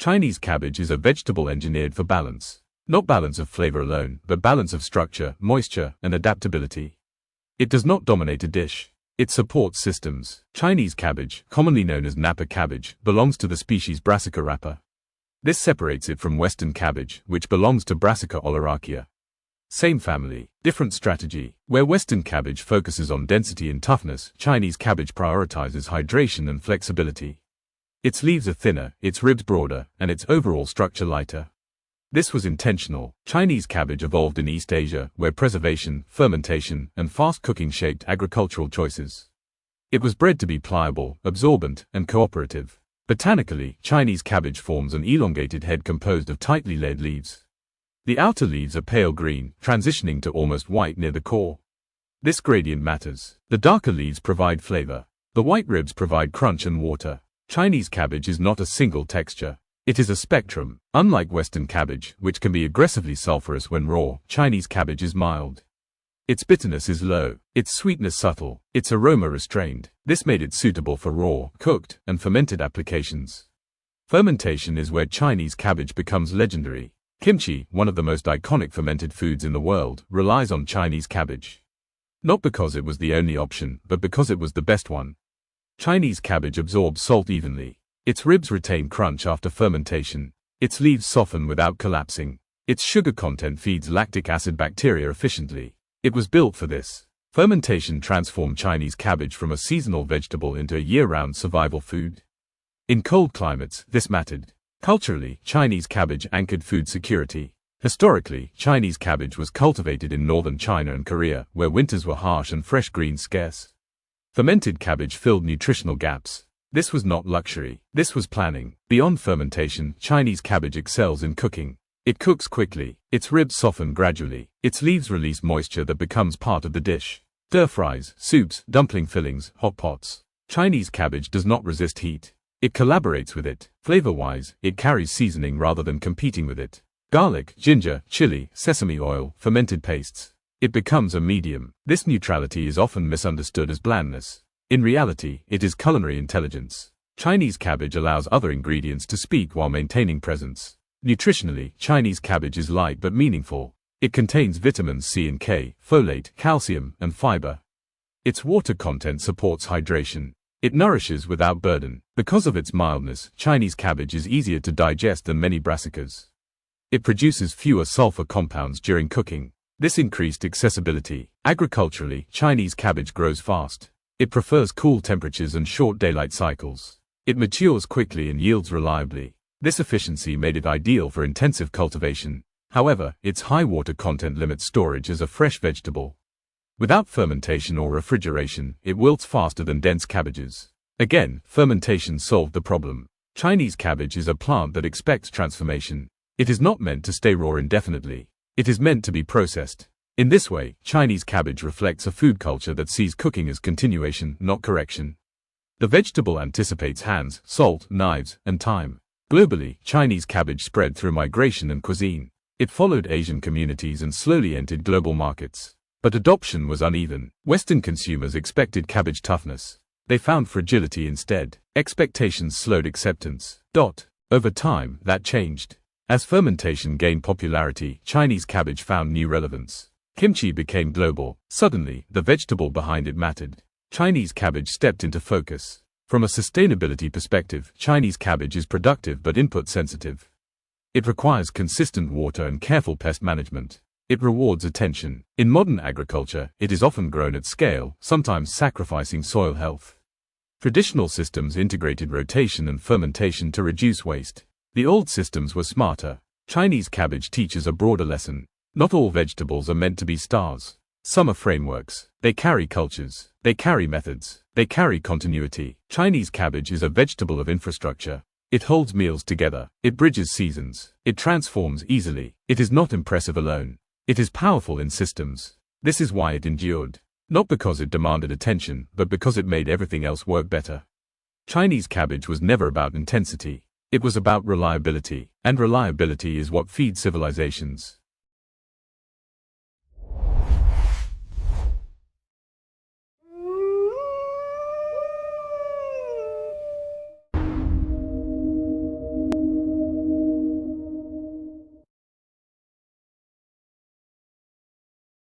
Chinese cabbage is a vegetable engineered for balance. Not balance of flavor alone, but balance of structure, moisture, and adaptability. It does not dominate a dish. It supports systems. Chinese cabbage, commonly known as Napa cabbage, belongs to the species Brassica rapa. This separates it from Western cabbage, which belongs to Brassica oleracea. Same family, different strategy. Where Western cabbage focuses on density and toughness, Chinese cabbage prioritizes hydration and flexibility. Its leaves are thinner, its ribs broader, and its overall structure lighter. This was intentional. Chinese cabbage evolved in East Asia, where preservation, fermentation, and fast cooking shaped agricultural choices. It was bred to be pliable, absorbent, and cooperative. Botanically, Chinese cabbage forms an elongated head composed of tightly layered leaves. The outer leaves are pale green, transitioning to almost white near the core. This gradient matters. The darker leaves provide flavor. The white ribs provide crunch and water. Chinese cabbage is not a single texture. It is a spectrum. Unlike Western cabbage, which can be aggressively sulfurous when raw, Chinese cabbage is mild. Its bitterness is low, its sweetness subtle, its aroma restrained. This made it suitable for raw, cooked, and fermented applications. Fermentation is where Chinese cabbage becomes legendary. Kimchi, one of the most iconic fermented foods in the world, relies on Chinese cabbage. Not because it was the only option, but because it was the best one. Chinese cabbage absorbs salt evenly. Its ribs retain crunch after fermentation. Its leaves soften without collapsing. Its sugar content feeds lactic acid bacteria efficiently. It was built for this. Fermentation transformed Chinese cabbage from a seasonal vegetable into a year-round survival food. In cold climates, this mattered. Culturally, Chinese cabbage anchored food security. Historically, Chinese cabbage was cultivated in northern China and Korea, where winters were harsh and fresh greens scarce. Fermented cabbage filled nutritional gaps. This was not luxury. This was planning. Beyond fermentation, Chinese cabbage excels in cooking. It cooks quickly. Its ribs soften gradually. Its leaves release moisture that becomes part of the dish. Stir-fries, soups, dumpling fillings, hot pots. Chinese cabbage does not resist heat. It collaborates with it. Flavor-wise, it carries seasoning rather than competing with it. Garlic, ginger, chili, sesame oil, fermented pastes. It becomes a medium. This neutrality is often misunderstood as blandness. In reality, it is culinary intelligence. Chinese cabbage allows other ingredients to speak while maintaining presence. Nutritionally, Chinese cabbage is light but meaningful. It contains vitamins C and K, folate, calcium, and fiber. Its water content supports hydration. It nourishes without burden. Because of its mildness, Chinese cabbage is easier to digest than many brassicas. It produces fewer sulfur compounds during cooking. This increased accessibility. Agriculturally, Chinese cabbage grows fast. It prefers cool temperatures and short daylight cycles. It matures quickly and yields reliably. This efficiency made it ideal for intensive cultivation. However, its high water content limits storage as a fresh vegetable. Without fermentation or refrigeration, it wilts faster than dense cabbages. Again, fermentation solved the problem. Chinese cabbage is a plant that expects transformation. It is not meant to stay raw indefinitely. It is meant to be processed. In this way, Chinese cabbage reflects a food culture that sees cooking as continuation, not correction. The vegetable anticipates hands, salt, knives, and time. Globally, Chinese cabbage spread through migration and cuisine. It followed Asian communities and slowly entered global markets. But adoption was uneven. Western consumers expected cabbage toughness. They found fragility instead. Expectations slowed acceptance. Over time, that changed. As fermentation gained popularity, Chinese cabbage found new relevance. Kimchi became global. Suddenly, the vegetable behind it mattered. Chinese cabbage stepped into focus. From a sustainability perspective, Chinese cabbage is productive but input sensitive. It requires consistent water and careful pest management. It rewards attention. In modern agriculture, it is often grown at scale, sometimes sacrificing soil health. Traditional systems integrated rotation and fermentation to reduce waste. The old systems were smarter. Chinese cabbage teaches a broader lesson. Not all vegetables are meant to be stars. Some are frameworks. They carry cultures. They carry methods. They carry continuity. Chinese cabbage is a vegetable of infrastructure. It holds meals together. It bridges seasons. It transforms easily. It is not impressive alone. It is powerful in systems. This is why it endured. Not because it demanded attention, but because it made everything else work better. Chinese cabbage was never about intensity. It was about reliability. And reliability is what feeds civilizations.